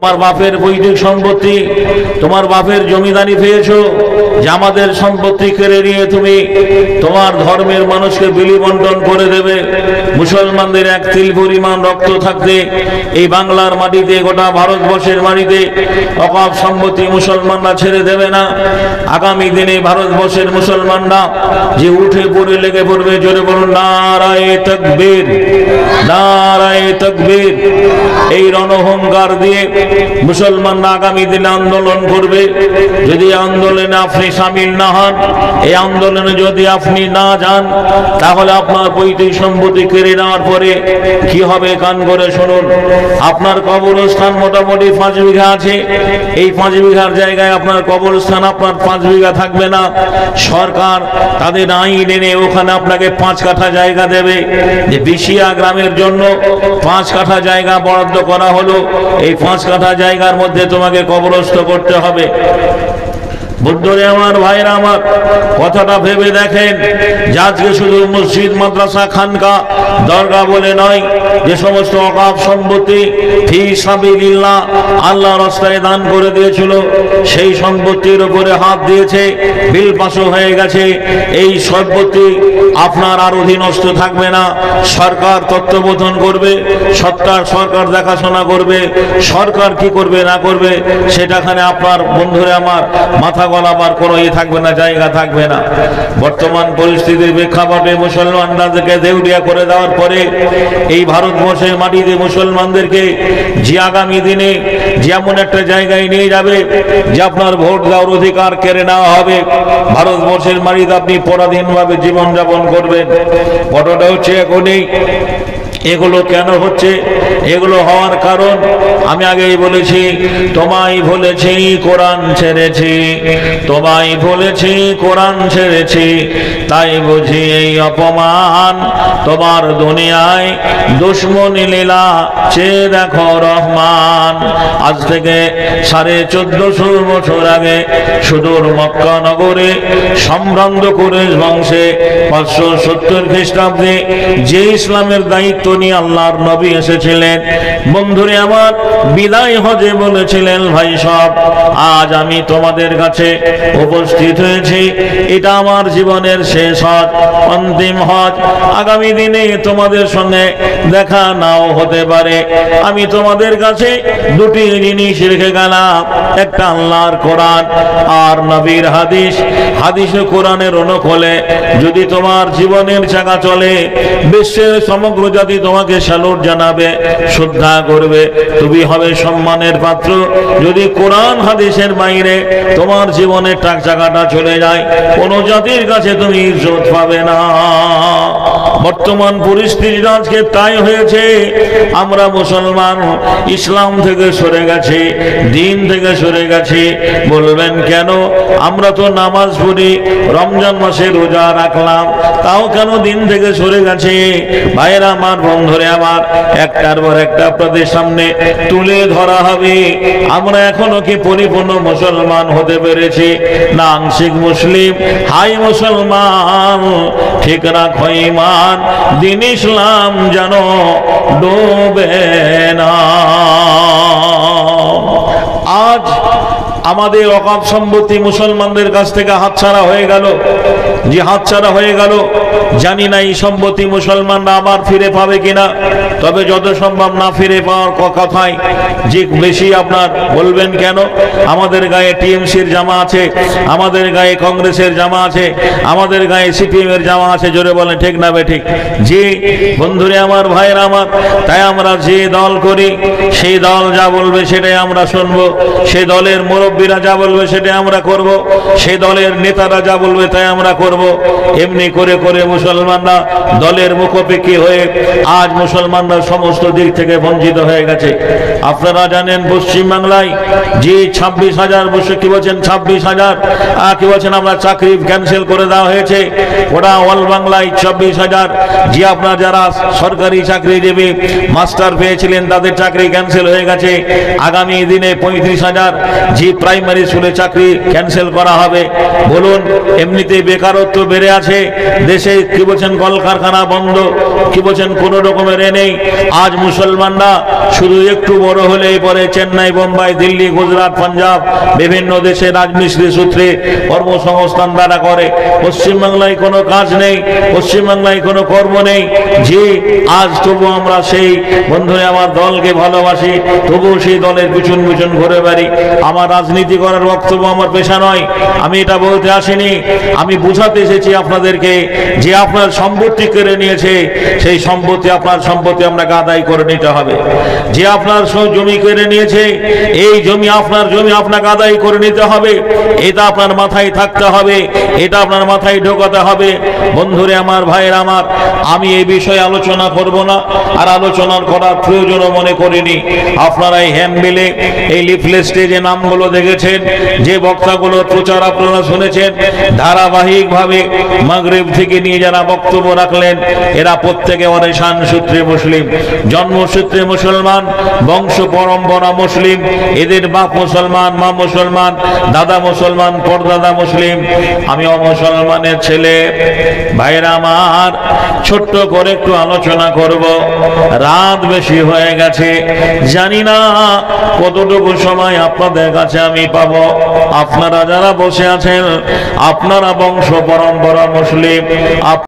তোমার বাপের পৈতৃক সম্পত্তি, তোমার বাপের জমিদারি পেয়েছো, যে আমাদের সম্পত্তি কেড়ে নিয়ে তুমি তোমার ধর্মের মানুষকে বিলি বন্টন করে দেবে। মুসলমানদের এক তিল পরিমাণ রক্ত থাকতে এই বাংলার মাটিতে, গোটা ভারতবর্ষের মাটিতে ওয়াকফ সম্পত্তি মুসলমানরা ছেড়ে দেবে না। আগামী দিনে ভারতবর্ষের মুসলমানরা যে উঠে পড়ে লেগে পড়বে, জোরে বলুন নারায়ে তাকবীর, নারায়ে তাকবীর। এই রণহুঙ্কার দিয়ে মুসলমানরা আগামী দিনে আন্দোলন করবে। যদি আন্দোলনে আপনি সামিল না হন, এই আন্দোলনে যদি আপনি না যান, তাহলে আপনার পৈতৃক সম্পত্তি কেড়ে নেওয়ার পরে কি হবে কান করে শুনুন। আপনার কবরস্থান মোটামুটি 5 বিঘা আছে, এই 5 বিঘার জায়গায় আপনার কবরস্থান আপনার 5 বিঘা থাকবে না। সরকার তাদের আইন এনে ওখানে আপনাকে 5 কাঠা জায়গা দেবে, যে বিশিয়া গ্রামের জন্য 5 কাঠা জায়গা বরাদ্দ করা হলো, এই 5 কাঠা জায়গার মধ্যে তোমাকে কবরস্থ করতে হবে। বুদ্ধরে আমার ভাইরা আমার, কথাটা ভেবে দেখেন যে আজকে শুধু মসজিদ, মাদ্রাসা, খানকা, দরগা বলে নয়, যে সমস্ত ওয়াকফ সম্পত্তি ফি সাবিলিল্লাহ আল্লাহর রাস্তায় দান করে দিয়েছিল, সেই সম্পত্তির উপরে হাত দিয়েছে, বিল পাস হয়ে গেছে। এই সম্পত্তি আপনার আর অধীনস্থ থাকবে না, সরকার তত্ত্বাবধান করবে, সরকার দেখাশোনা করবে। সরকার কি করবে না করবে সেটাখানে আপনার বন্ধুরে আমার মাথা গলাবার কোনো থাকবে না, জায়গা থাকবে না। বর্তমান পরিস্থিতির প্রেক্ষাপটে মুসলমানদেরকে দেউলিয়া করে দেওয়ার পরে এই ভারতবর্ষের মাটিতে মুসলমানদেরকে যে আগামী দিনে যেমন একটা জায়গায় নিয়ে যাবে, যে আপনার ভোট দেওয়ার অধিকার কেড়ে নেওয়া হবে, ভারতবর্ষের মাটিতে আপনি পরাধীনভাবে জীবনযাপন করবেন। ফটোটা হচ্ছে এখনই। এগুলো কেন হচ্ছে? এগুলো হওয়ার কারণ আমি আগেই বলেছি, তোমায় বলেছি কোরআন ছেড়েছি, তোমায় বলেছি কোরআন ছেড়েছি, তাই বুঝি এই অপমান। তোমার দুনিয়ায় দুশ্মনী লীলা চেয়ে দেখো রহমান। আজ থেকে 1450 বছর আগে সুদূর মক্কা নগরে সম্ভ্রান্ত কুরাইশ বংশে 570 খ্রিস্টাব্দে যে ইসলামের দায়িত্ব নিয়ে আল্লাহর নবী এসেছিলেন, বন্ধুরে আমার বিদায় হজে বলেছিলেন, ভাই সব আজ আমি তোমাদের কাছে উপস্থিত হয়েছি, এটা আমার জীবনের শেষ হজ, অন্তিম হজ। আগামী দিনে তোমাদের সঙ্গে দেখা নাও হতে পারে। আমি তোমাদের কাছে 2টি জিনিস রেখে গেলাম, একটা আল্লাহর কোরআন আর নবীর হাদিস। হাদিস ও কোরআনের অনুকূলে যদি তোমার জীবনের চাকা চলে, বিশ্বের সমগ্র জাতি তোমাকে স্যালুট জানাবে, শ্রদ্ধা করবে, তুমি হবে সম্মানের পাত্র। যদি কোরআন হাদিসের বাইরে তোমার জীবনের টাক চাকাটা চলে যায়, কোন জাতির কাছে তুমি ইজ্জত পাবে না। বর্তমান পরিস্থিতি আজকে তাই হয়েছে, আমরা মুসলমান ইসলাম থেকে সরে গেছি, দিন থেকে সরে গেছি। বলবেন কেন? আমরা তো নামাজ পড়ি, রমজান মাসে রোজা রাখলাম, তাও কেন দিন থেকে সরে গেছে? ভাইরা আমার, বন্ধুরে আমার, একটার পর একটা আপনাদের সামনে তুলে ধরা হবে। আমরা এখনো কি পরিপূর্ণ মুসলমান হতে পেরেছি? না আংশিক মুসলিম। হাই মুসলমান, ঠিক রাখো ঈমান, দিন ইসলাম যেন ডোবে না। আজ আমাদের ওয়াকফ সম্পত্তি মুসলমানদের কাছ থেকে হাতছাড়া হয়ে গেল। যে হাতছাড়া হয়ে গেল, জানি না এই সম্পত্তি মুসলমানরা আবার ফিরে পাবে কিনা। তবে যত সম্ভব না ফিরে পাওয়ার কথাই যে বেশি। আপনার বলবেন কেন? আমাদের গায়ে টিএমসির জামা আছে, আমাদের গায়ে কংগ্রেসের জামা আছে, আমাদের গায়ে সিপিএম এর জামা আছে। জোরে বলেন ঠিক না বেঠিক? যে বন্ধুরে আমার, ভাইয়ের আমার, তাই আমরা যে দল করি সেই দল যা বলবে সেটাই আমরা শুনবো, সেই দলের মুরব্বীরা যা বলবে সেটাই আমরা করব, সেই দলের নেতারা যা বলবে তাই আমরা করব। এমনি করে করে মুসলমানরা দলের মুখোপেক্ষী হয়ে আজ মুসলমানরা সমস্ত দিক থেকে বঞ্চিত হয়ে গেছে। আপনারা জানেন পশ্চিমবাংলায় যে 26,000 বছর কি বলছেন 26,000 কি বলছেন আমরা চাকরি ক্যান্সেল করে দেওয়া হয়েছে। ওরা অল বাংলায় 24,000 যে আপনার যারা সরকারি চাকরিজীবী মাস্টার পেয়েছিলেন তাদের চাকরি ক্যান্সেল হয়ে গেছে। আগামী দিনে 35,000 যে প্রাইমারি স্কুলে চাকরি ক্যান্সেল করা হবে। বলুন, এমনিতে বেকারত্ব বেড়ে আছে দেশে, কি বলছেন কলকারখানা বন্ধ, কি বলছেন কোনো রকমের নেই। আজ মুসলমানরা শুধু একটু বড় হলেই পরে চেন্নাই, বোম্বাই, দিল্লি, গুজরাট, পাঞ্জাব বিভিন্ন দেশে রাজমিস্ত্রি সূত্রে কর্মসংস্থান দ্বারা করে। পশ্চিমবাংলায় কোনো কাজ নেই, পশ্চিমবাংলায় কোনো কর্ম নেই। যে আজ তবু আমরা সেই বন্ধুরা আমার দলকে ভালোবাসি, তবুও সেই দলের পিছন পিছন ঘুরে বেড়াই। আমার রাজনীতি করার বক্তব্য আমার পেশা নয়, আমি এটা বলতে আসিনি। আমি বুঝাতে এসেছি আপনাদেরকে যে আপনার সম্পত্তি কেড়ে নিয়েছে, সেই সম্পত্তি আপনার সম্পত্তি আপনাকে আদায় করে নিতে হবে। যে আপনার জমি কেড়ে নিয়েছে, এই জমি আপনার জমি আপনাকে আদায় করে নিতে হবে। এটা আপনার মাথায় থাকতে হবে, এটা আপনার মাথায় ঢোকাতে হবে। বন্ধুরে আমার, ভাইয়ের আমার, আমি এই বিষয়ে আলোচনা করব না, আর আলোচনা করার প্রয়োজনও মনে করিনি। আপনারা এই হ্যান্ডবিলে, এই লিফলেটে যে নামগুলো দেখেছেন, যে বক্তাগুলোর প্রচার আপনারা শুনেছেন, ধারাবাহিকভাবে মাগরিব থেকে নিয়ে যারা বক্তব্য রাখলেন, এরা প্রত্যেকে ওয়ারিসান সূত্রে মুসলিম, জন্মসূত্রে মুসলমান, বংশ পরম্পরা মুসলিম। এদের বাপ মুসলমান, মা মুসলমান, দাদা মুসলমান, পরদাদা মুসলিম। আমি অমুসলমানের ছেলে। ভাইরা আমার, ছোট্ট করে একটু আলোচনা করব। রাত বেশি হয়ে গেছে, জানি না কতটুকু সময় আপনাদের কাছে আমি পাবো। আপনারা যারা বসে আছেন, আপনারা বংশ পরম্পরা মুসলিম।